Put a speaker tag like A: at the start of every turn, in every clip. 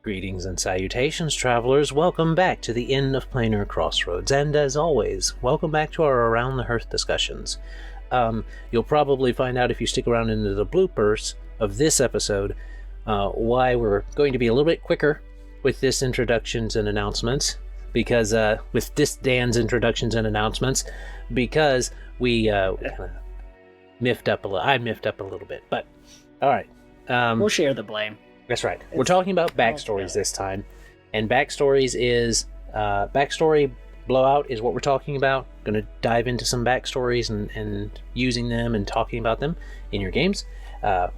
A: Greetings and salutations, travelers. Welcome back to the Inn of Planar Crossroads, and as always, welcome back to our Around the Hearth discussions. You'll probably find out if you stick around into the bloopers of this episode why we're going to be a little bit quicker with this introductions and announcements, because with this Dan's introductions and announcements, because we kind of miffed up a little. I miffed up a little bit, but all right.
B: We'll share the blame.
A: That's right. We're talking about backstories this time. And backstories is... backstory Blowout is what we're talking about. Going to dive into some backstories and using them and talking about them in your games.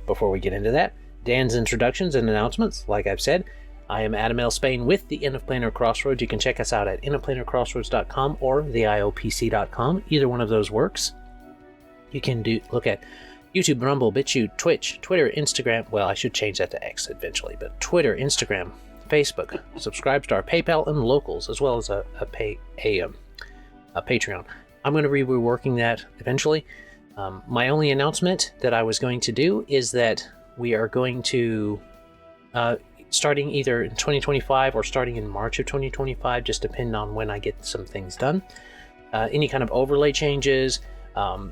A: Before we get into that, Dan's introductions and announcements. Like I've said, I am Adam L. Spain with the Inn of Planar Crossroads. You can check us out at innofplanarcrossroads.com or theiopc.com. Either one of those works. You can look at YouTube, Rumble, BitChute, Twitch, Twitter, Instagram. Well, I should change that to X eventually, but Twitter, Instagram, Facebook, Subscribestar, PayPal, and Locals, as well as a Patreon. I'm going to be reworking that eventually. My only announcement that I was going to do is that we are going to, starting either in 2025 or starting in March of 2025, just depending on when I get some things done. Any kind of overlay changes,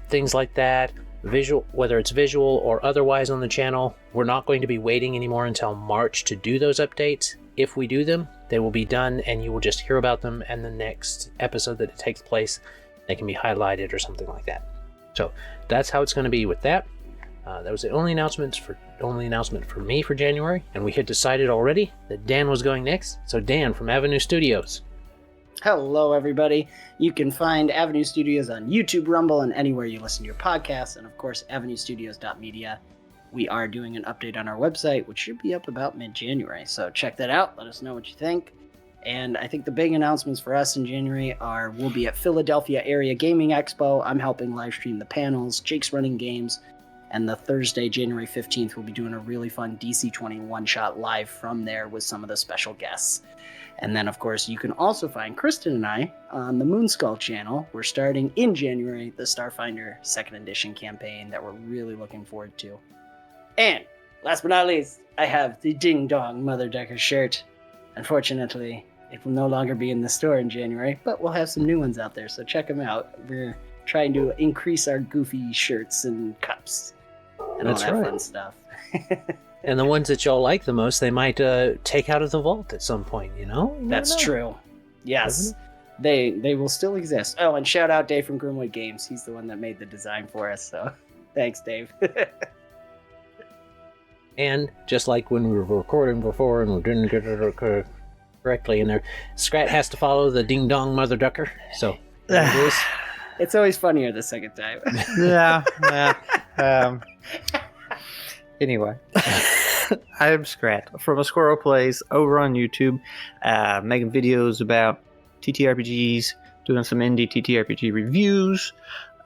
A: things like that, visual, whether it's visual or otherwise on the channel, we're not going to be waiting anymore until March to do those updates. If we do them, they will be done and you will just hear about them in the next episode that it takes place. They can be highlighted or something like that. So that's how it's going to be with that. That was the only announcement for me for January, and we had decided already that Dan was going next. So Dan from Avenue Studios.
B: Hello, everybody. You can find Avenue Studios on YouTube, Rumble, and anywhere you listen to your podcasts, and of course, avenuestudios.media. We are doing an update on our website, which should be up about mid-January, so check that out. Let us know what you think. And I think the big announcements for us in January are we'll be at Philadelphia Area Gaming Expo. I'm helping live stream the panels. Jake's running games. And the Thursday, January 15th, we'll be doing a really fun DC-20 one-shot live from there with some of the special guests. And then, of course, you can also find Kristen and I on the Moonskull channel. We're starting in January the Starfinder 2nd Edition campaign that we're really looking forward to. And, last but not least, I have the Ding Dong Mother Decker shirt. Unfortunately, it will no longer be in the store in January, but we'll have some new ones out there, so check them out. We're trying to increase our goofy shirts and cups and
A: That's
B: all that
A: right.
B: fun stuff.
A: And the ones that y'all like the most, they might take out of the vault at some point, you know?
B: That's true. Yes. They will still exist. Oh, and shout out Dave from Grimwood Games. He's the one that made the design for us, so thanks, Dave.
A: And just like when we were recording before and we didn't get it correctly in there, Skrat has to follow the Ding Dong Mother Ducker. So there it is.
B: It's always funnier the second time.
C: Yeah. Anyway, I am Skrat from A Squirrel Plays over on YouTube, making videos about TTRPGs, doing some indie TTRPG reviews,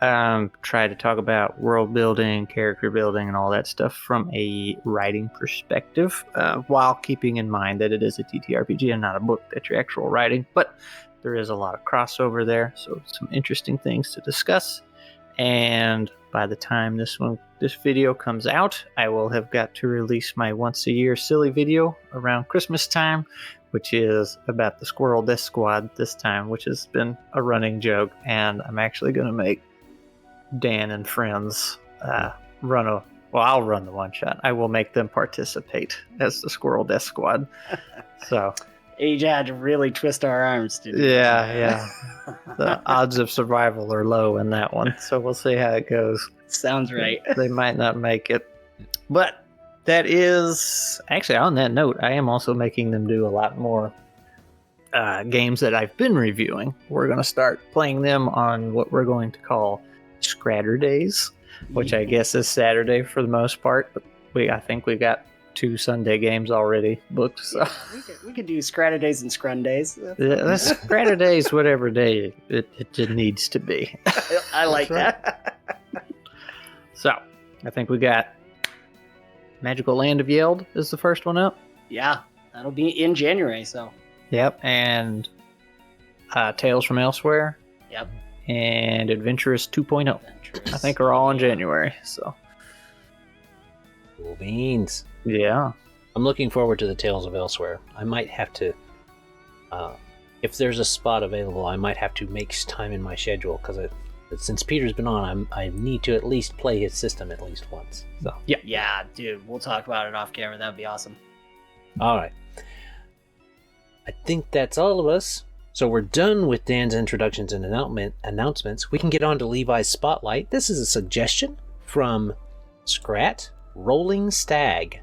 C: try to talk about world building, character building, and all that stuff from a writing perspective, while keeping in mind that it is a TTRPG and not a book that you're actual writing, but there is a lot of crossover there, so some interesting things to discuss. And by the time this video comes out, I will have got to release my once a year silly video around Christmas time, which is about the Squirrel Death Squad this time, which has been a running joke. And I'm actually going to make Dan and friends I'll run the one shot. I will make them participate as the Squirrel Death Squad. So
B: Age had to really twist our arms to do
C: yeah. The odds of survival are low in that one, so we'll see how it goes.
B: Sounds right.
C: They might not make it. But that is... Actually, on that note, I am also making them do a lot more games that I've been reviewing. We're going to start playing them on what we're going to call Scratter Days, which I guess is Saturday for the most part. But I think we got 2 Sunday games already booked. So.
B: Yeah, we could do Scratter Days and Scrun Days.
C: That's Scratter Days, whatever day it needs to be.
B: I like that.
C: So, I think we got Magical Land of Yeld is the first one up.
B: Yeah, that'll be in January, so.
C: Yep, and Tales from Elsewhere.
B: Yep.
C: And Adventurous 2.0. I think are all in January, so.
A: Cool beans.
C: Yeah.
A: I'm looking forward to the Tales of Elsewhere. I might have to, if there's a spot available, I might have to make time in my schedule, because since Peter's been on, I need to at least play his system at least once. So
B: Yeah, dude, we'll talk about it off camera. That'd be awesome.
A: all right. I think that's all of us. So we're done with Dan's introductions and announcements. We can get on to Levi's Spotlight. This is a suggestion from Skrat, Rolling Stag.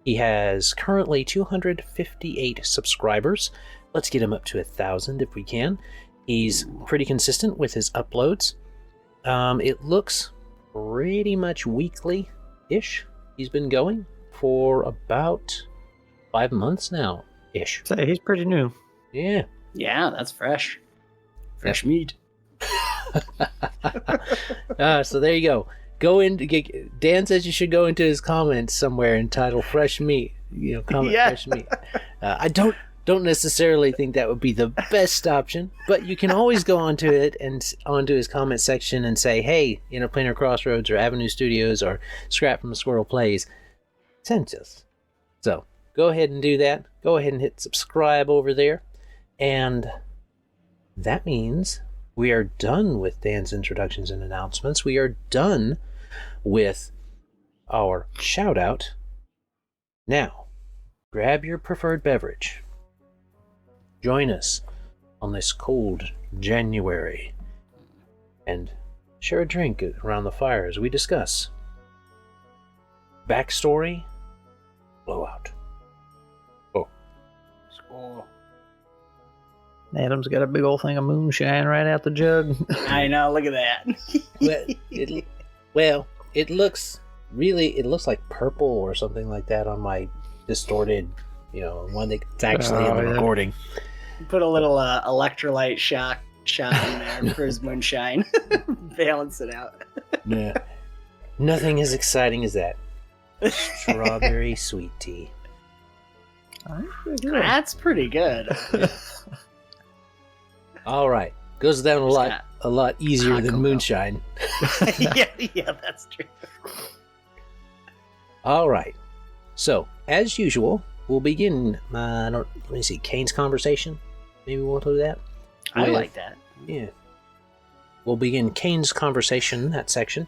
A: He has currently 258 subscribers. Let's get him up to 1,000 if we can. He's pretty consistent with his uploads. It looks pretty much weekly-ish. He's been going for about 5 months now-ish.
C: So he's pretty new.
A: Yeah.
B: Yeah, that's fresh. Fresh meat.
A: So there you go. Dan says you should go into his comments somewhere entitled "Fresh Meat." Comment "Fresh Meat." I don't necessarily think that would be the best option, but you can always go onto it and onto his comment section and say, "Hey, Planar Crossroads or Avenue Studios or Skrat from the Squirrel Plays sent us." So go ahead and do that. Go ahead and hit subscribe over there, and that means we are done with Dan's introductions and announcements. We are done with our shout out. Now, grab your preferred beverage. Join us on this cold January and share a drink around the fire as we discuss Backstory Blowout.
B: Score.
C: Adam's got a big old thing of moonshine right out the jug.
B: I know, look at that.
A: It looks like purple or something like that on my distorted, one that's actually in the recording.
B: Put a little electrolyte shot in there for his moonshine. Balance it out.
A: Nah, nothing as exciting as that. Strawberry sweet tea.
B: That's pretty good.
A: All right, goes down a lot easier than moonshine.
B: yeah, that's true.
A: All right, so as usual, we'll begin. Kane's conversation. Maybe we'll do that.
B: I like that.
A: Yeah, we'll begin Kane's conversation, that section,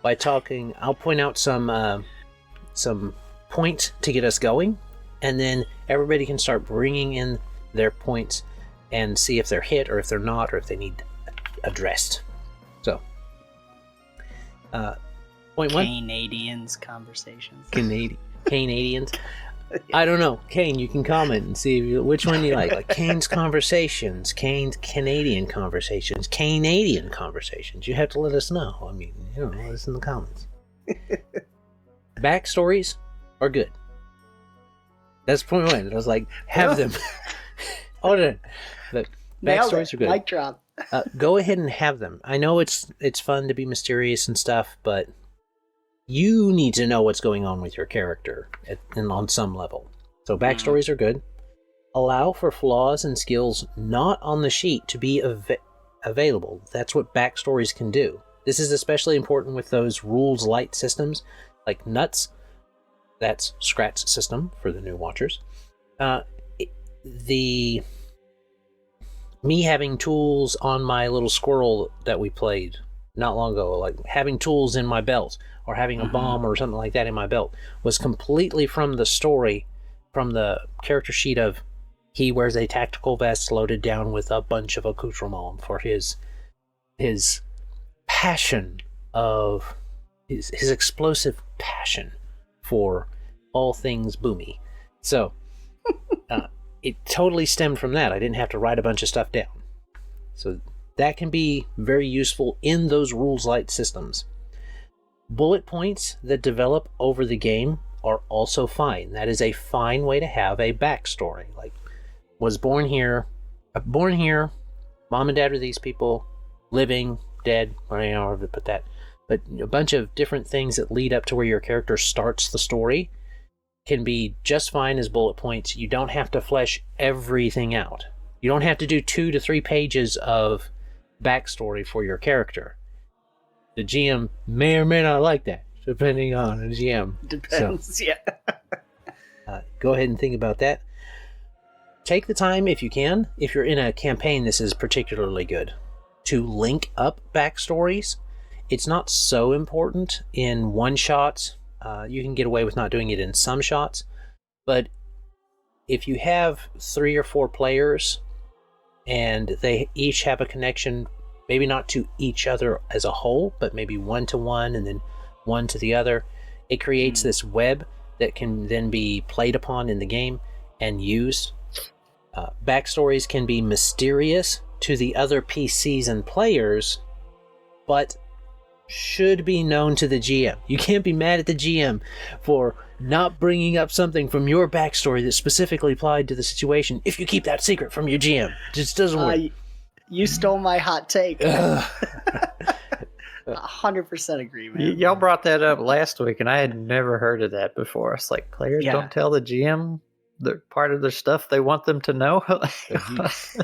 A: by talking. I'll point out some points to get us going, and then everybody can start bringing in their points and see if they're hit or if they're not or if they need addressed. So, point one.
B: Canadians conversations.
A: Canadians. I don't know. Kane, you can comment and see which one you like. Like Kane's conversations, Kane's Canadian conversations, Canadian conversations. You have to let us know. I mean, let us in the comments. Backstories are good. That's point one. I was like, have them. Hold on. But backstories are good.
B: Mic drop.
A: Go ahead and have them. I know it's fun to be mysterious and stuff, but you need to know what's going on with your character and on some level. So backstories are good. Allow for flaws and skills not on the sheet to be available. That's what backstories can do. This is especially important with those rules light systems like Nuts. That's Skrat's system for the new watchers. Me having tools on my little squirrel that we played not long ago, like having tools in my belt or having a bomb or something like that in my belt, was completely from the story, from the character sheet of he wears a tactical vest loaded down with a bunch of accoutrements for his passion of his explosive passion for all things boomy. So it totally stemmed from that. I didn't have to write a bunch of stuff down. So that can be very useful in those rules light systems. Bullet points that develop over the game are also fine. That is a fine way to have a backstory. Like, was born here, mom and dad are these people, living, dead, however to put that. But a bunch of different things that lead up to where your character starts the story can be just fine as bullet points. You don't have to flesh everything out. You don't have to do 2 to 3 pages of backstory for your character. The GM may or may not like that, depending on the GM.
B: Depends, yeah.
A: go ahead and think about that. Take the time, if you can, if you're in a campaign, this is particularly good, to link up backstories. It's not so important in one-shots. You can get away with not doing it in some shots, but if you have 3 or 4 players and they each have a connection, maybe not to each other as a whole, but maybe one to one and then one to the other, it creates this web that can then be played upon in the game and used. Backstories can be mysterious to the other PCs and players, but should be known to the GM. You can't be mad at the GM for not bringing up something from your backstory that specifically applied to the situation if you keep that secret from your GM. It just doesn't work.
B: You stole my hot take. 100% agree, man.
C: Y'all brought that up last week, and I had never heard of that before. It's like, players don't tell the GM the part of their stuff they want them to know.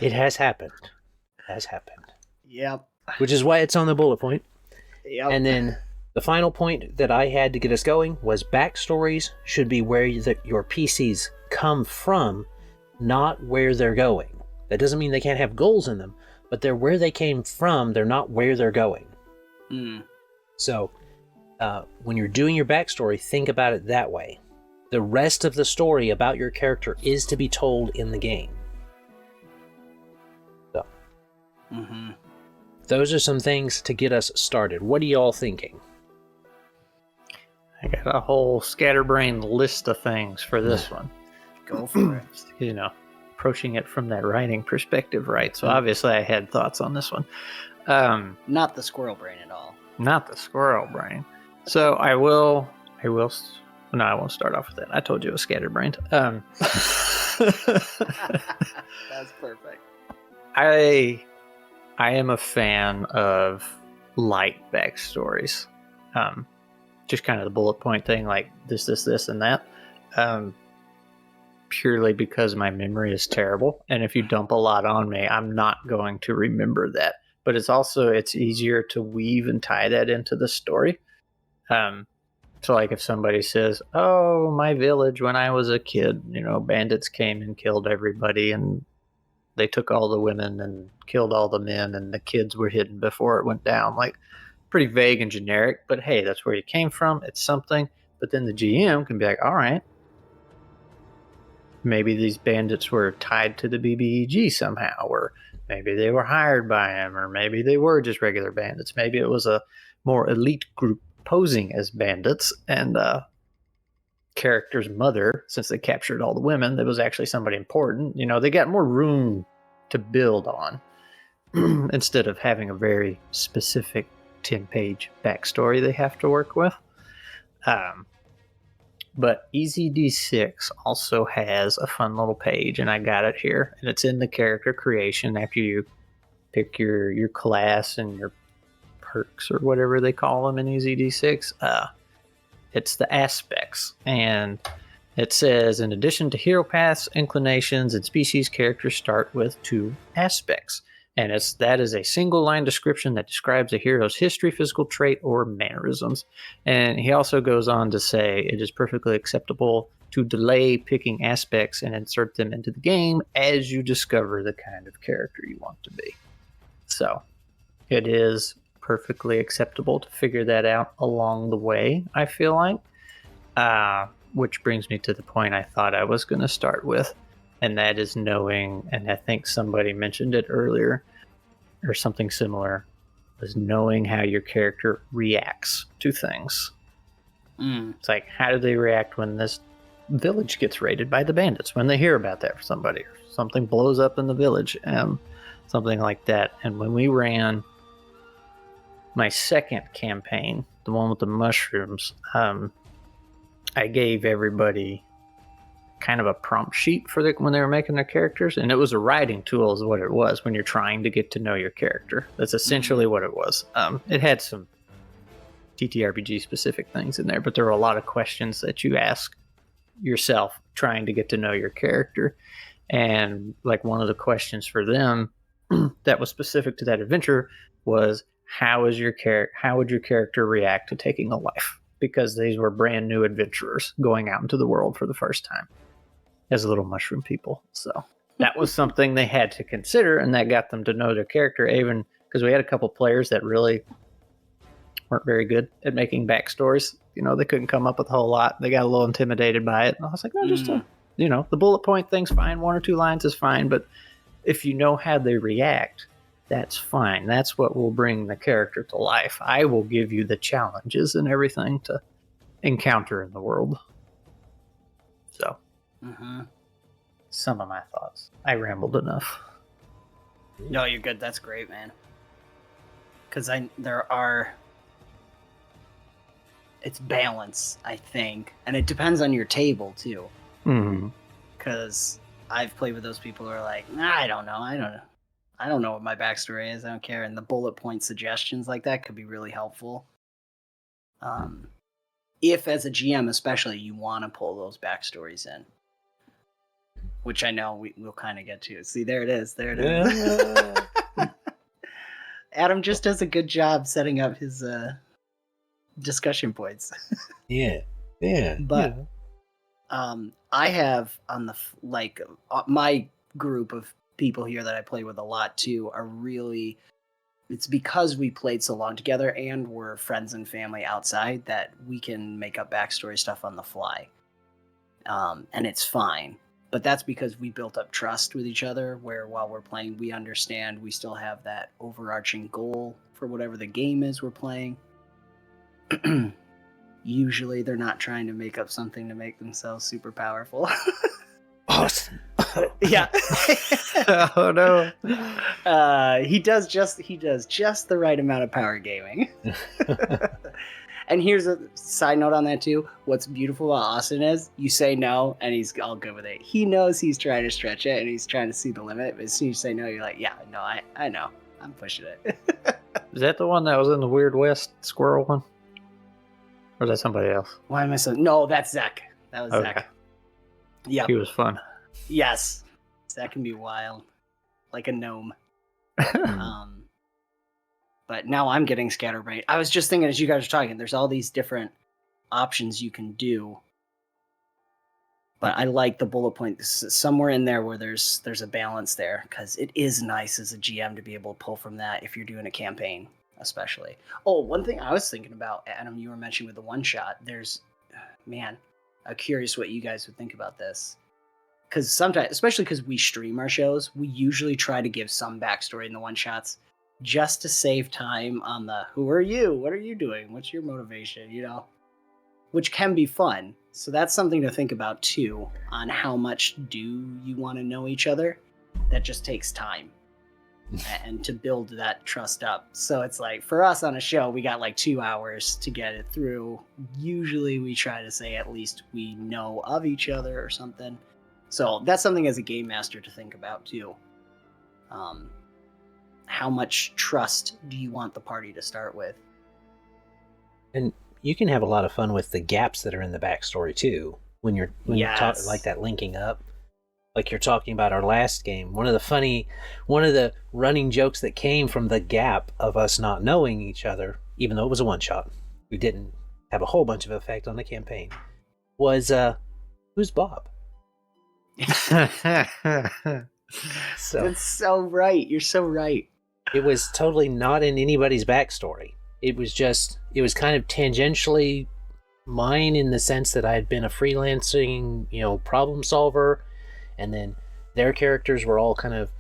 A: It has happened.
B: Yep.
A: Which is why it's on the bullet point.
B: Yep.
A: And then the final point that I had to get us going was backstories should be where your PCs come from, not where they're going. That doesn't mean they can't have goals in them, but they're where they came from, they're not where they're going. So when you're doing your backstory, think about it that way. The rest of the story about your character is to be told in the game. So those are some things to get us started. What are y'all thinking?
C: I got a whole scatterbrained list of things for this one.
B: Go for it.
C: You know, approaching it from that writing perspective, right? So obviously I had thoughts on this one.
B: Not the squirrel brain at all.
C: Not the squirrel brain. So I won't start off with that. I told you it was scatterbrained.
B: That's perfect.
C: I am a fan of light backstories. Just kind of the bullet point thing, like this, and that. Purely because my memory is terrible. And if you dump a lot on me, I'm not going to remember that. But it's easier to weave and tie that into the story. So like if somebody says, oh, my village when I was a kid, bandits came and killed everybody and they took all the women and killed all the men and the kids were hidden before it went down. Like pretty vague and generic, but hey, that's where you came from. It's something. But then the GM can be like, all right, maybe these bandits were tied to the BBEG somehow, or maybe they were hired by him, or maybe they were just regular bandits. Maybe it was a more elite group posing as bandits, and character's mother, since they captured all the women, that was actually somebody important. They got more room to build on instead of having a very specific 10-page backstory they have to work with. But EZD6 also has a fun little page, and I got it here, and it's in the character creation after you pick your class and your perks or whatever they call them in EZD6. It's the aspects, and it says, in addition to hero paths, inclinations, and species, characters start with 2 aspects. And that is a single line description that describes a hero's history, physical trait, or mannerisms. And he also goes on to say it is perfectly acceptable to delay picking aspects and insert them into the game as you discover the kind of character you want to be. So it is perfectly acceptable to figure that out along the way, I feel like. Which brings me to the point I thought I was going to start with. And that is knowing, and I think somebody mentioned it earlier, or something similar, was knowing how your character reacts to things. It's like, how do they react when this village gets raided by the bandits? When they hear about that from somebody, or something blows up in the village, something like that. And when we ran my second campaign, the one with the mushrooms, I gave everybody kind of a prompt sheet for when they were making their characters, and it was a writing tool is what it was when you're trying to get to know your character. That's essentially what it was. It had some TTRPG specific things in there, but there were a lot of questions that you ask yourself trying to get to know your character. And like one of the questions for them that was specific to that adventure was, how would your character react to taking a life? Because these were brand new adventurers going out into the world for the first time. as little mushroom people. So that was something they had to consider, and that got them to know their character, even because we had a couple players that really weren't very good at making backstories. They couldn't come up with a whole lot. They got a little intimidated by it. And I was like, no, just the bullet point thing's fine. 1 or 2 lines is fine. But if you know how they react, that's fine. That's what will bring the character to life. I will give you the challenges and everything to encounter in the world. So, some of my thoughts. I rambled enough.
B: No, you're good. That's great, man. Because it's balance, I think, and it depends on your table too. Because I've played with those people who are like, I don't know what my backstory is. I don't care. And the bullet point suggestions like that could be really helpful. If, as a GM especially, you want to pull those backstories in, which I know we'll kind of get to. See, there it is. Adam just does a good job setting up his discussion points.
A: Yeah.
B: But I have on my group of people here that I play with a lot too are really, it's because we played so long together and we're friends and family outside that we can make up backstory stuff on the fly. And it's fine. But that's because we built up trust with each other, where while we're playing, we understand we still have that overarching goal for whatever the game is we're playing. Usually they're not trying to make up something to make themselves super powerful.
A: Awesome.
B: Yeah.
C: Oh no.
B: He does just the right amount of power gaming. And here's a side note on that too. What's beautiful about Austin is you say no and he's all good with it. He knows he's trying to stretch it and he's trying to see the limit. But as soon as you say no, you're like, yeah, no, I know. I'm pushing it.
C: Is that the one that was in the Weird West squirrel one? Or is that somebody else?
B: Why am I so... No, that's Zach. That was Zach. Yeah.
C: He was fun.
B: Yes. Zach can be wild. Like a gnome. But now I'm getting scatterbrained. I was just thinking as you guys were talking, there's all these different options you can do. But I like the bullet point. Somewhere in there where there's a balance there. Because it is nice as a GM to be able to pull from that if you're doing a campaign. Especially. Oh, one thing I was thinking about, Adam, you were mentioning with the one-shot, I'm curious what you guys would think about this. Because sometimes, especially because we stream our shows, we usually try to give some backstory in the one-shots just to save time on the, who are you? What are you doing? What's your motivation? Which can be fun. So that's something to think about, too, on how much do you want to know each other. That just takes time. And to build that trust up. So it's like, for us on a show, we got like 2 hours to get it through. Usually we try to say at least we know of each other or something. So that's something as a game master to think about too. How much trust do you want the party to start with?
A: And you can have a lot of fun with the gaps that are in the backstory too. When you talk like that linking up. Like you're talking about our last game, one of the running jokes that came from the gap of us not knowing each other, even though it was a one-shot, we didn't have a whole bunch of effect on the campaign, was, who's Bob? So
B: that's so right. You're so right.
A: It was totally not in anybody's backstory. It was kind of tangentially mine in the sense that I had been a freelancing, problem solver. And then their characters were all kind of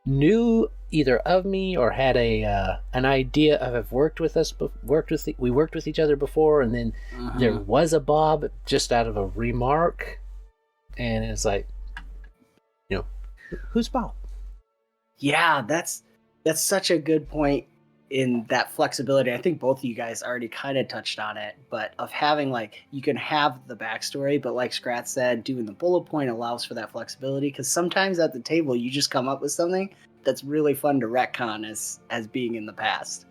A: knew either of me or had an idea of have worked with each other before, and then there was a Bob just out of a remark, and it's like, who's Bob?
B: Yeah, that's such a good point in that flexibility. I think both of you guys already kind of touched on it, but of having you can have the backstory, but like Skrat said, doing the bullet point allows for that flexibility, because sometimes at the table you just come up with something that's really fun to retcon as being in the past.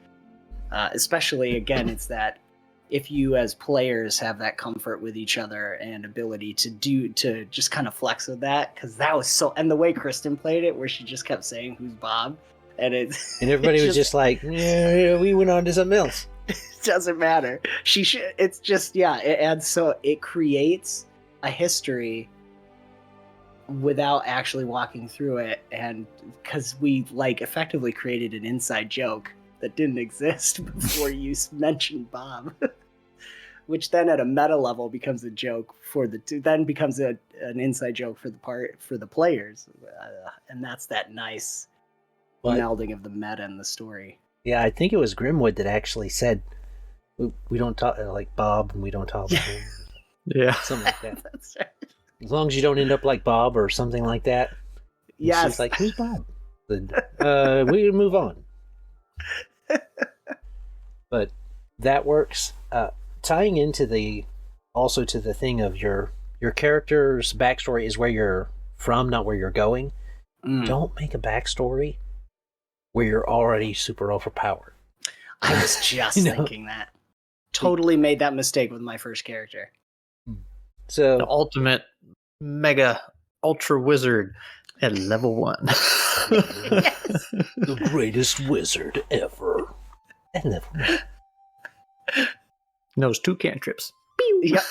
B: Especially, again, it's that if you as players have that comfort with each other and ability to just kind of flex with that, because that was so, and the way Kristen played it, where she just kept saying, who's Bob? And
A: everybody was just like, yeah, we went on to something else.
B: It doesn't matter. It's just, it adds, so it creates a history without actually walking through it, and because we like effectively created an inside joke that didn't exist before you mentioned Bob, which then at a meta level becomes a joke then becomes an inside joke for the players, and that's that nice melding of the meta and the story.
A: Yeah, I think it was Grimwood that actually said, we don't talk like Bob, and we don't talk about him.
C: Yeah.
A: Something like that.
B: That's right.
A: As long as you don't end up like Bob or something like that.
B: Yes.
A: She's like, who's Bob? We move on. But that works. Tying into also to the thing of your character's backstory is where you're from, not where you're going. Don't make a backstory where you're already super overpowered.
B: I was just thinking that. Totally made that mistake with my first character.
A: So
C: the ultimate mega ultra wizard at level 1.
B: Yes.
A: The greatest wizard ever. At level 1.
C: Knows 2 cantrips.
B: Yep.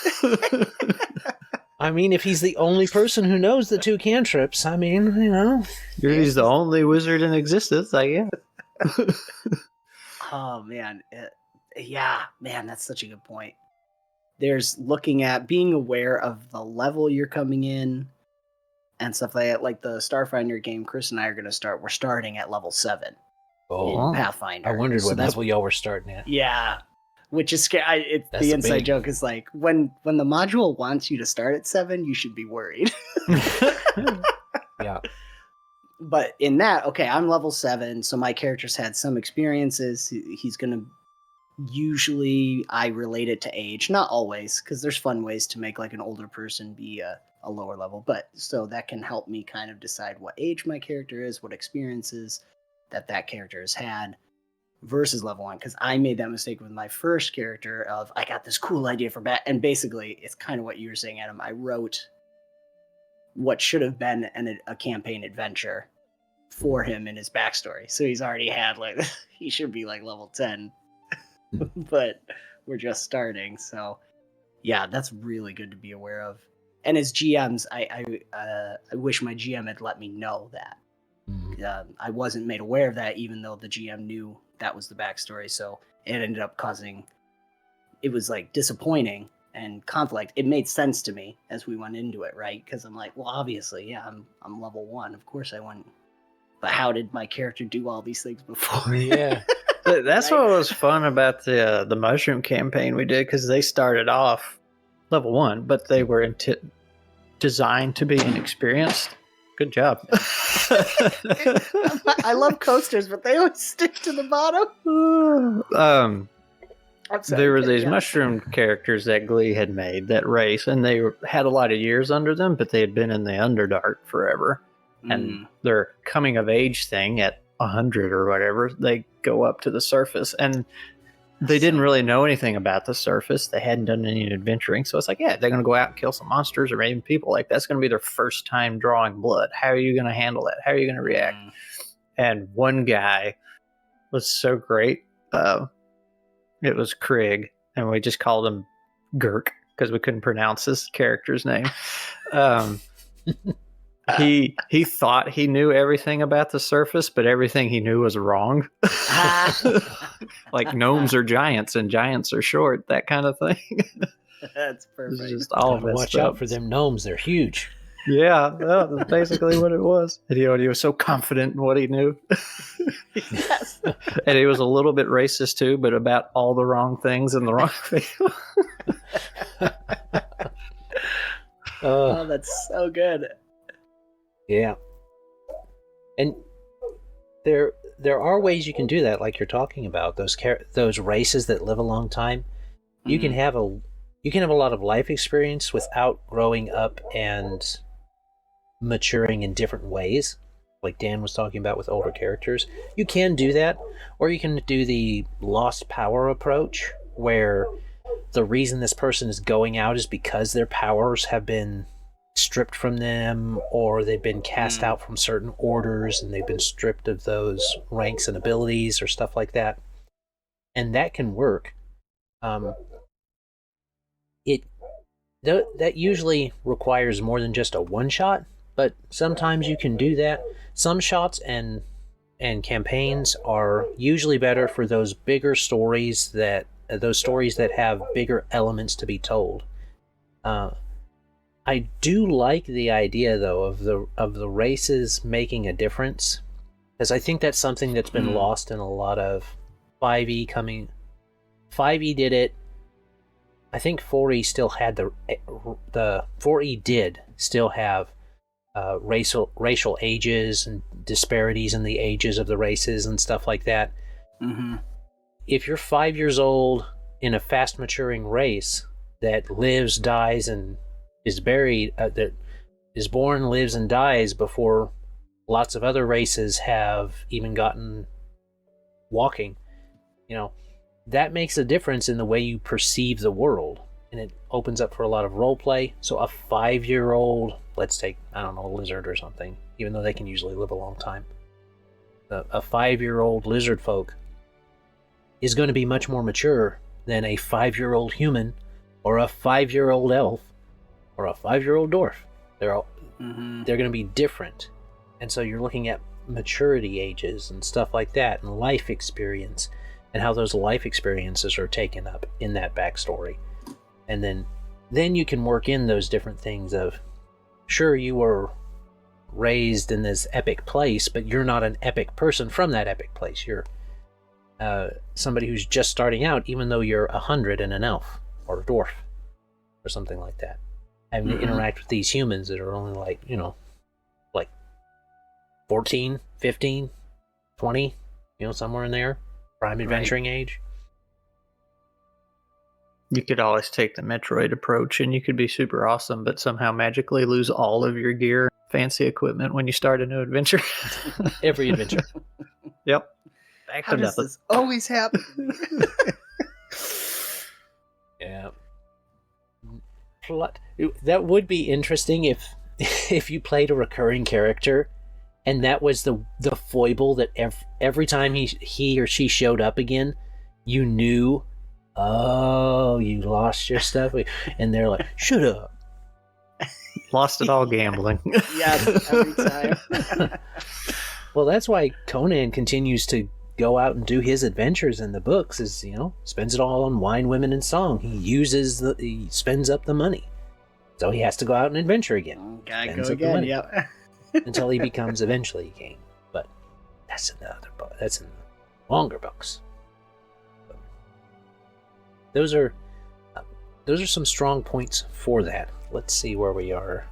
A: I mean, if he's the only person who knows the 2 cantrips, I mean,
C: He's the only wizard in existence, I guess.
B: Oh, man. Man, that's such a good point. There's looking at being aware of the level you're coming in and stuff like that. Like the Starfinder game Chris and I are going to start. We're starting at level 7 in Pathfinder.
A: I wondered what level y'all were starting at.
B: Yeah. Which is scary. The inside joke is like, when the module wants you to start at 7, you should be worried.
A: Yeah.
B: But in that, okay, I'm level 7, so my character's had some experiences. He's going to usually, I relate it to age. Not always, because there's fun ways to make like an older person be a lower level. But so that can help me kind of decide what age my character is, what experiences that character has had versus level 1. Because I made that mistake with my first character of, I got this cool idea for and basically, it's kind of what you were saying, Adam. I wrote what should have been a campaign adventure for him in his backstory. So he's already had he should be like level 10, but we're just starting. So yeah, that's really good to be aware of. And as GMs, I wish my GM had let me know that. I wasn't made aware of that, even though the GM knew that was the backstory. So it ended up it was like disappointing and conflict. It made sense to me as we went into it, right? Because I'm like, well, obviously, yeah, I'm level 1. Of course I wouldn't. But how did my character do all these things before?
A: Yeah.
C: That's what was fun about the mushroom campaign we did, because they started off level 1, but they were designed to be inexperienced. Good job.
B: I love coasters, but they always stick to the bottom.
C: There were these mushroom characters that Glee had made, that race, and they had a lot of years under them, but they had been in the Underdark forever. And their coming of age thing at 100 or whatever, they go up to the surface, and they didn't really know anything about the surface. They hadn't done any adventuring, so it's like, yeah, they're going to go out and kill some monsters or even people. Like, that's going to be their first time drawing blood. How are you going to handle that? How are you going to react? And one guy was so great. It was Krieg, and we just called him Gurk because we couldn't pronounce his character's name. He thought he knew everything about the surface, but everything he knew was wrong. Like gnomes are giants and giants are short, that kind of thing.
B: That's perfect.
C: It's just all of it.
A: Watch out for them gnomes; they're huge.
C: Yeah, that's basically what it was. And he was so confident in what he knew.
B: Yes.
C: And he was a little bit racist too, but about all the wrong things in the wrong field.
B: Oh, that's so good.
A: Yeah. And there are ways you can do that, like you're talking about, those races that live a long time. You can have a lot of life experience without growing up and maturing in different ways, like Dan was talking about with older characters. You can do that, or you can do the lost power approach, where the reason this person is going out is because their powers have been stripped from them, or they've been cast out from certain orders and they've been stripped of those ranks and abilities or stuff like that. And that can work. That usually requires more than just a one shot. but sometimes you can do that. Some shots and campaigns are usually better for those bigger stories that have bigger elements to be told. I do like the idea though of the races making a difference, because I think that's something that's been lost in a lot of 5e coming. 5e did it. I think 4e still had the 4e did still have racial ages and disparities in the ages of the races and stuff like that.
B: Mm-hmm.
A: If you're 5 years old in a fast maturing race that lives, dies, and is buried, that is born, lives, and dies before lots of other races have even gotten walking, that makes a difference in the way you perceive the world, and it opens up for a lot of role play. So a 5-year-old, let's take, I don't know, a lizard or something, even though they can usually live a long time. A 5-year-old lizard folk is going to be much more mature than a 5-year-old human, or a 5-year-old elf, or a 5-year-old dwarf. They're going to be different. And so you're looking at maturity ages and stuff like that, and life experience, and how those life experiences are taken up in that backstory. And then you can work in those different things of, sure, you were raised in this epic place, but you're not an epic person from that epic place. You're somebody who's just starting out, even though you're 100 and an elf or a dwarf or something like that. Having to interact with these humans that are only like 14, 15, 20, somewhere in there. Prime adventuring age.
C: You could always take the Metroid approach, and you could be super awesome, but somehow magically lose all of your gear, fancy equipment when you start a new adventure.
A: Every adventure.
C: Yep.
B: How does this always happen?
A: Yeah. That would be interesting if you played a recurring character, and that was the foible that every time he or she showed up again, you knew, oh, you lost your stuff, and they're like, shut up.
C: Lost it all gambling.
B: Yes, every time.
A: Well, that's why Conan continues to go out and do his adventures in the books, is, spends it all on wine, women, and song. He spends up the money. So he has to go out and adventure again.
B: Gotta go again, yep.
A: Until he becomes eventually Kane. But that's another book. That's in longer books. But those are some strong points for that. Let's see where we are.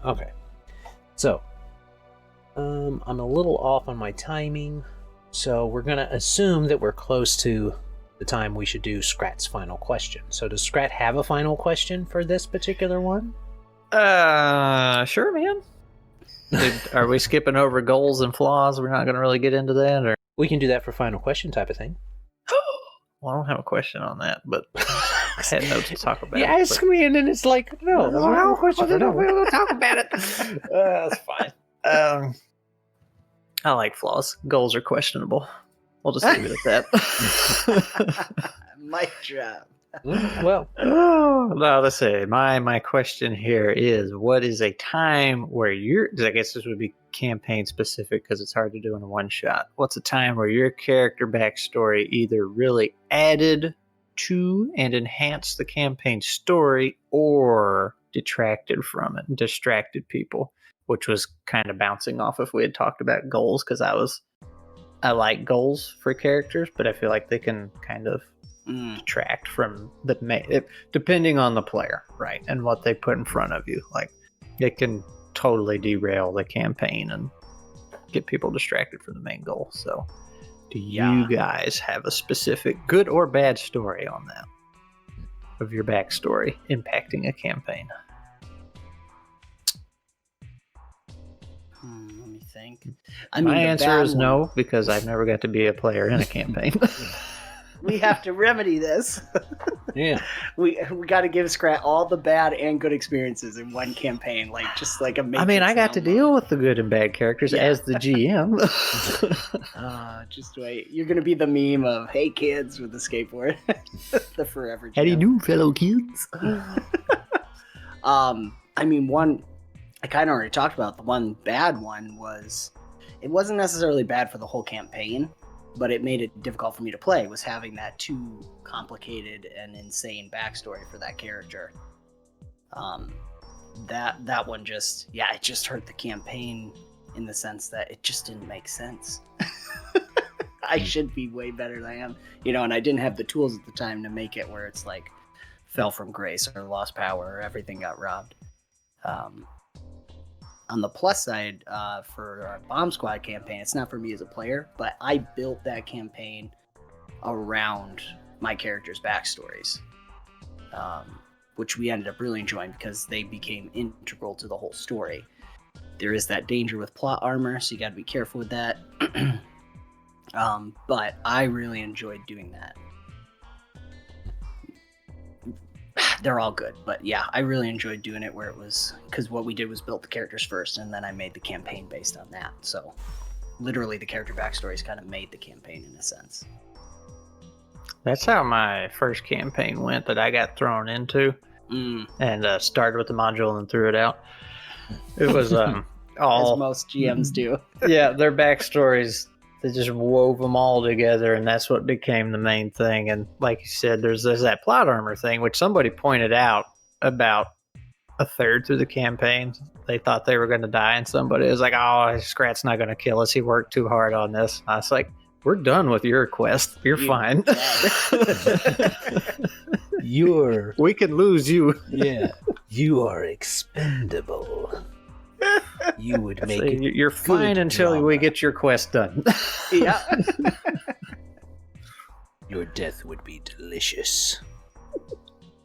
A: Okay. So, I'm a little off on my timing, so we're going to assume that we're close to the time we should do Skrat's final question. So does Skrat have a final question for this particular one?
C: Sure, man. Are we skipping over goals and flaws? We're not going to really get into that? Or
A: We can do that for final question type of thing.
C: Well, I don't have a question on that, but I had notes to talk about.
A: You ask me, and then it's like, no, there's no question.
C: We're going to talk about it. That's fine. I like flaws. Goals are questionable. We'll just leave it at that.
B: Mic drop.
A: Well,
C: no, let's say my question here is, what is a time where I guess this would be campaign specific because it's hard to do in a one shot. What's a time where your character backstory either really added to and enhanced the campaign story, or detracted from it and distracted people? Which was kind of bouncing off if we had talked about goals, because I like goals for characters, but I feel like they can kind of detract from the main, depending on the player, right, and what they put in front of you. Like, it can totally derail the campaign and get people distracted from the main goal. So, do you guys have a specific good or bad story on that, of your backstory impacting a campaign?
B: Let me think.
C: My answer is no, because I've never got to be a player in a campaign.
B: We have to remedy this.
A: Yeah.
B: We got to give Skrat all the bad and good experiences in one campaign, just like a Matrix.
C: I mean, I got to deal with the good and bad characters as the GM.
B: Just wait. You're going to be the meme of, hey kids, with the skateboard. The forever GM.
C: How do you do, fellow kids?
B: I mean, one I kind of already talked about. The one bad one was it wasn't necessarily bad for the whole campaign, but it made it difficult for me to play. Was having that too complicated and insane backstory for that character. That one just it just hurt the campaign in the sense that it just didn't make sense. I should be way better than I am, and I didn't have the tools at the time to make it where it's like fell from grace or lost power or everything got robbed. On the plus side, for our Bomb Squad campaign, it's not for me as a player, but I built that campaign around my characters' backstories, which we ended up really enjoying because they became integral to the whole story. There is that danger with plot armor, so you got to be careful with that. But I really enjoyed doing that. They're all good, but yeah, I really enjoyed doing it where it was, because what we did was built the characters first, and then I made the campaign based on that. So literally the character backstories kind of made the campaign in a sense.
C: That's how my first campaign went that I got thrown into, and started with the module and then threw it out. It was all...
B: As most GMs do.
C: Yeah, their backstories, they just wove them all together, and that's what became the main thing. And like you said, there's that plot armor thing, which somebody pointed out about a third through the campaign. They thought they were going to die, and somebody was like, oh, Skrat's not going to kill us. He worked too hard on this. I was like, we're done with your quest. You're fine. We can lose you.
A: Yeah. You are expendable. You would make it.
C: You're fine until
A: drama.
C: we get your quest done.
B: Yeah.
A: Your death would be delicious.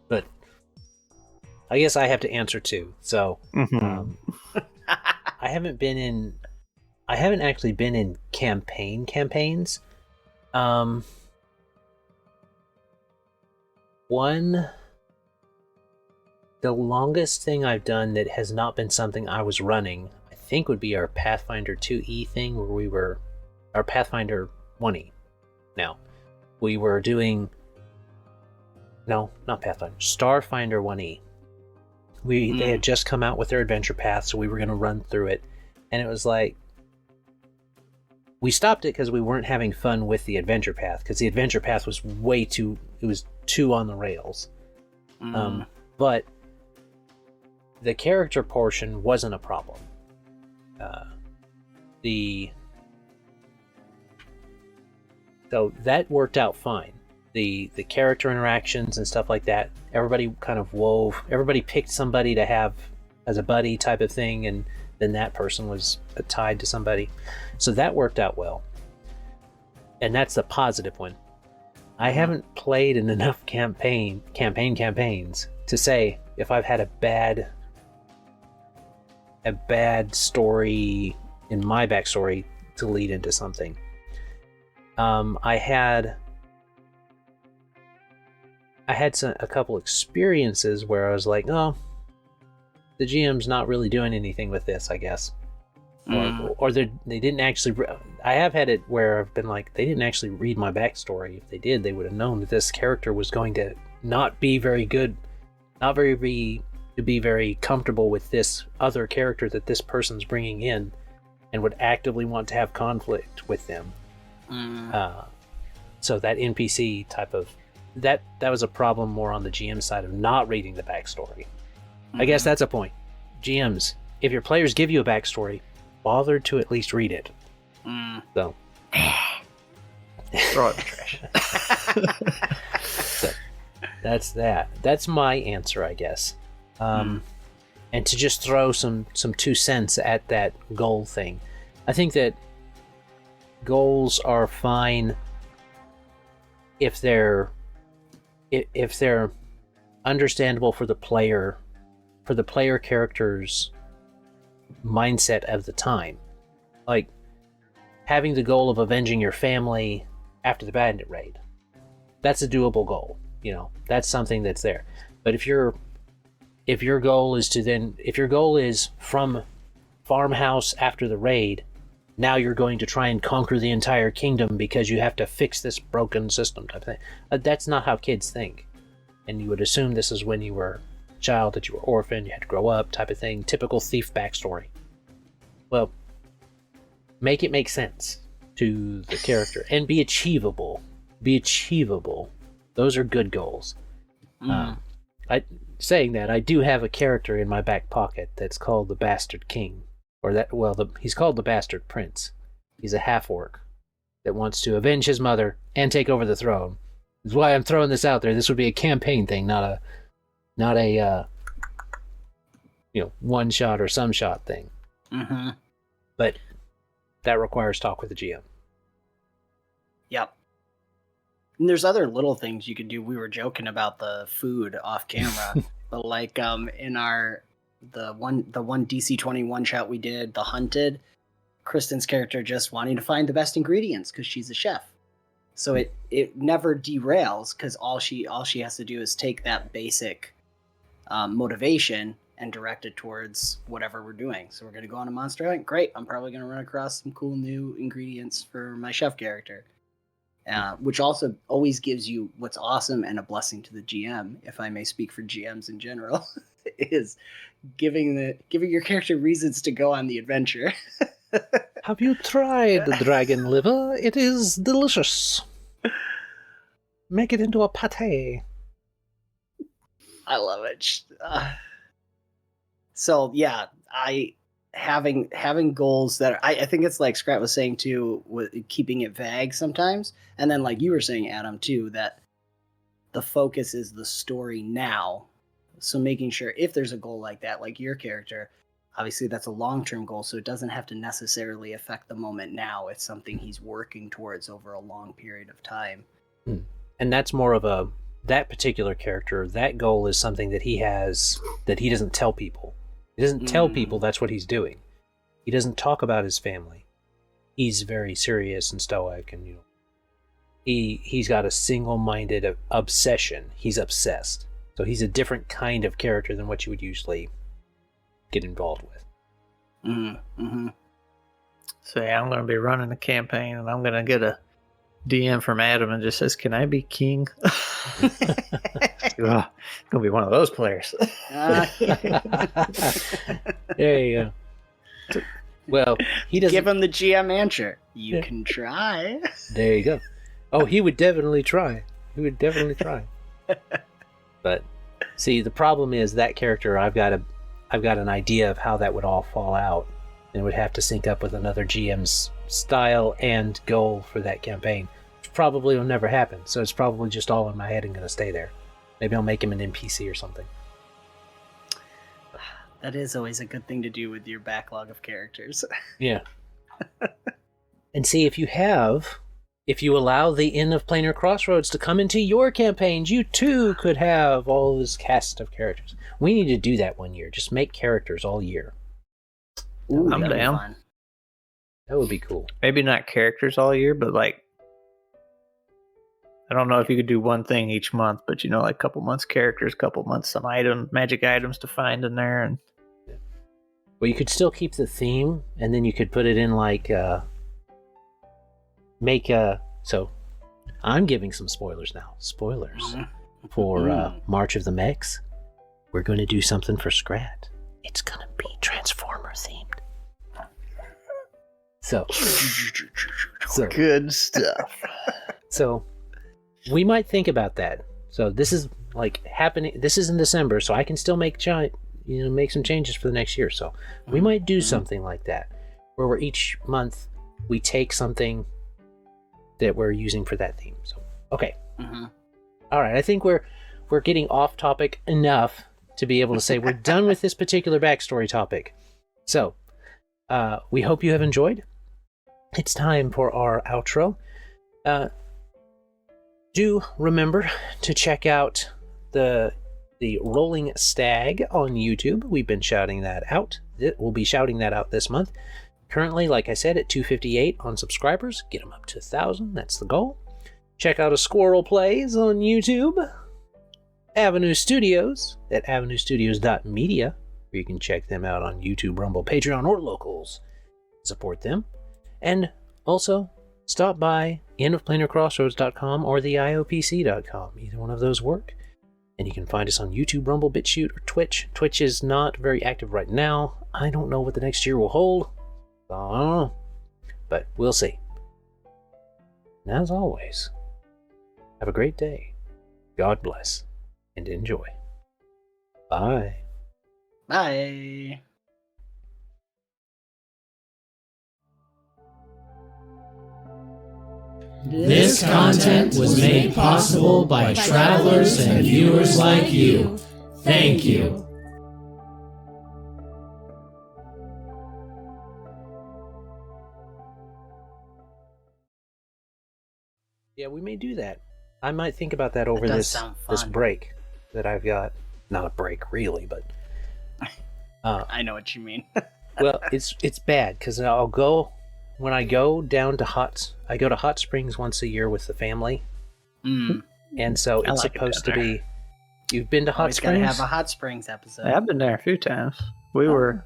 A: But I guess I have to answer too. So I haven't actually been in campaigns. The longest thing I've done that has not been something I was running, I think, would be our Pathfinder 2E thing, where we were... Our Pathfinder 1E. Now, we were doing... No, not Pathfinder. Starfinder 1E. They had just come out with their adventure path, so we were going to run through it. And it was like... We stopped it because we weren't having fun with the adventure path, because the adventure path was way too... It was too on the rails. But... the character portion wasn't a problem. So that worked out fine. The character interactions and stuff like that, everybody kind of everybody picked somebody to have as a buddy type of thing, and then that person was tied to somebody. So that worked out well. And that's the positive one. I haven't played in enough campaigns to say if I've had a bad story in my backstory to lead into something. I had a couple experiences where I was like, oh, the GM's not really doing anything with this, I guess. Or they didn't actually... I have had it where I've been like, they didn't actually read my backstory. If they did, they would have known that this character was going to not be very good, to be very comfortable with this other character that this person's bringing in, and would actively want to have conflict with them. So that NPC type of... That was a problem more on the GM side of not reading the backstory. I guess that's a point. GMs, if your players give you a backstory, bother to at least read it. So...
C: Throw it in the trash.
A: So, that's that. That's my answer, I guess. And to just throw some 2 cents at that goal thing. I think that goals are fine if they're understandable for the player character's mindset of the time. Like having the goal of avenging your family after the bandit raid. That's a doable goal. That's something that's there. But if your goal is from farmhouse after the raid, now you're going to try and conquer the entire kingdom because you have to fix this broken system type thing. That's not how kids think. And you would assume this is when you were child, that you were orphaned, you had to grow up, type of thing. Typical thief backstory. Well, make it make sense to the character and be achievable. Be achievable. Those are good goals. Saying that, I do have a character in my back pocket that's called the Bastard King. He's called the Bastard Prince. He's a half-orc that wants to avenge his mother and take over the throne. That's why I'm throwing this out there. This would be a campaign thing, not a one shot or some shot thing.
B: Mm-hmm.
A: But that requires talk with the GM.
B: Yep. And there's other little things you can do. We were joking about the food off camera, but like in the one DC-21 shot we did, The Hunted, Kristen's character just wanting to find the best ingredients because she's a chef. So it never derails, because all she has to do is take that basic motivation and direct it towards whatever we're doing. So we're going to go on a monster hunt. Great. I'm probably going to run across some cool new ingredients for my chef character. Which also always gives you what's awesome and a blessing to the GM, if I may speak for GMs in general, is giving your character reasons to go on the adventure.
A: Have you tried the dragon liver? It is delicious. Make it into a pate.
B: I love it. So yeah, having goals that I think it's like Skrat was saying too, with keeping it vague sometimes, and then like you were saying, Adam, too, that the focus is the story now. So making sure if there's a goal like that, like your character, obviously that's a long-term goal, so it doesn't have to necessarily affect the moment now. It's something he's working towards over a long period of time.
A: And that's more of that particular character, that goal is something that he has that he doesn't tell people. He doesn't tell people that's what he's doing. He doesn't talk about his family. He's very serious and stoic, and he's got a single-minded obsession. He's obsessed. So he's a different kind of character than what you would usually get involved with.
C: So yeah, I'm going to be running a campaign, and I'm going to get a DM from Adam and just says, "Can I be king?" Going to be one of those players.
A: There you go. Well, he doesn't
B: give him the GM answer. You can try.
A: There you go. Oh, he would definitely try. But see, the problem is that character. I've got an idea of how that would all fall out, and it would have to sync up with another GM's style and goal for that campaign, which probably will never happen. So it's probably just all in my head and going to stay there. Maybe I'll make him an NPC or something.
B: That is always a good thing to do with your backlog of characters.
A: Yeah. And see, if you allow the Inn of Planar Crossroads to come into your campaigns, you too could have all this cast of characters. We need to do that one year. Just make characters all year.
B: Ooh,
C: I'm down.
A: That would be cool.
C: Maybe not characters all year, but like, I don't know if you could do one thing each month, but like a couple months characters, couple months some magic items to find in there. And
A: well, you could still keep the theme, and then you could put it in like so I'm giving some spoilers now. Spoilers for March of the Mechs. We're going to do something for Skrat. It's going to be Transformer themed. So
C: good stuff.
A: So we might think about that. So this is like happening. This is in December, so I can still make some changes for the next year. So we might do something like that, where each month we take something that we're using for that theme. So okay, all right. I think we're getting off topic enough to be able to say we're done with this particular backstory topic. So we hope you have enjoyed. It's time for our outro. Do remember to check out the Rolling Stag on YouTube. We've been shouting that out. We'll be shouting that out this month. Currently, like I said, at 258 on subscribers. Get them up to 1,000. That's the goal. Check out A Squirrel Plays on YouTube. Avenue Studios at avenuestudios.media, where you can check them out on YouTube, Rumble, Patreon, or Locals. Support them. And also, stop by innofplanarcrossroads.com or the IOPC.com. Either one of those work. And you can find us on YouTube, Rumble, BitChute, or Twitch. Twitch is not very active right now. I don't know what the next year will hold. I don't know. But we'll see. And as always, have a great day. God bless. And enjoy. Bye.
B: Bye.
D: This content was made possible by travelers and viewers like you. Thank you.
A: Yeah, we may do that. I might think about that over
B: That does
A: this
B: sound
A: this
B: fun.
A: break that I've got. Not a break, really, but
B: I know what you mean.
A: well, it's bad because I'll go when I go down to I go to Hot Springs once a year with the family, and so
C: I
A: it's
C: like it
A: supposed
C: down
A: to be. You've been to Hot
B: Always gotta
A: Springs?
B: have a Hot Springs episode.
C: I've been there a few times. We were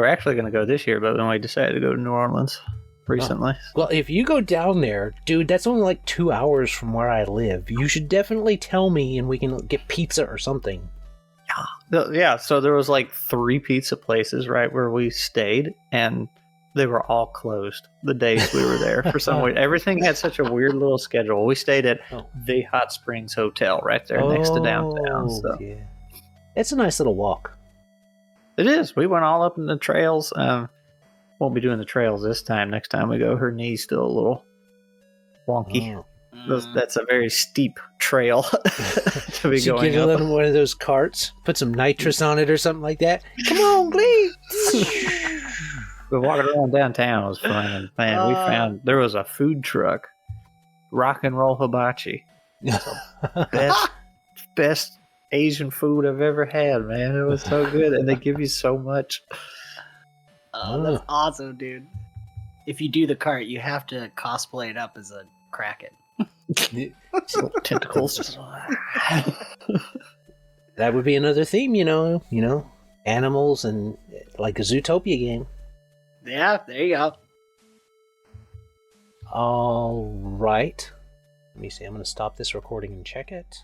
C: actually going to go this year, but then we decided to go to New Orleans recently.
A: Well, if you go down there, dude, that's only like 2 hours from where I live. You should definitely tell me, and we can get pizza or something.
C: Yeah, so there was like 3 pizza places right where we stayed, and they were all closed the days we were there for some reason. Everything had such a weird little schedule. We stayed at the Hot Springs Hotel right there next to downtown. So.
A: Yeah. It's a nice little walk.
C: It is. We went all up in the trails. Won't be doing the trails this time. Next time we go, her knee's still a little wonky.
A: Oh.
C: That's a very steep trail to be
A: Should
C: going
A: get
C: up.
A: one of those carts, put some nitrous on it or something like that. Come on, Glee!
C: We walked around downtown. It was fun. And man, we found there was a food truck, rock and roll hibachi. Best Asian food I've ever had, man. It was so good, and they give you so much.
B: Oh, that's awesome, dude. If you do the cart, you have to cosplay it up as a Kraken.
C: Tentacles.
A: That would be another theme, you know, animals and like a Zootopia game.
B: Yeah, there you go.
A: All right. Let me see. I'm going to stop this recording and check it.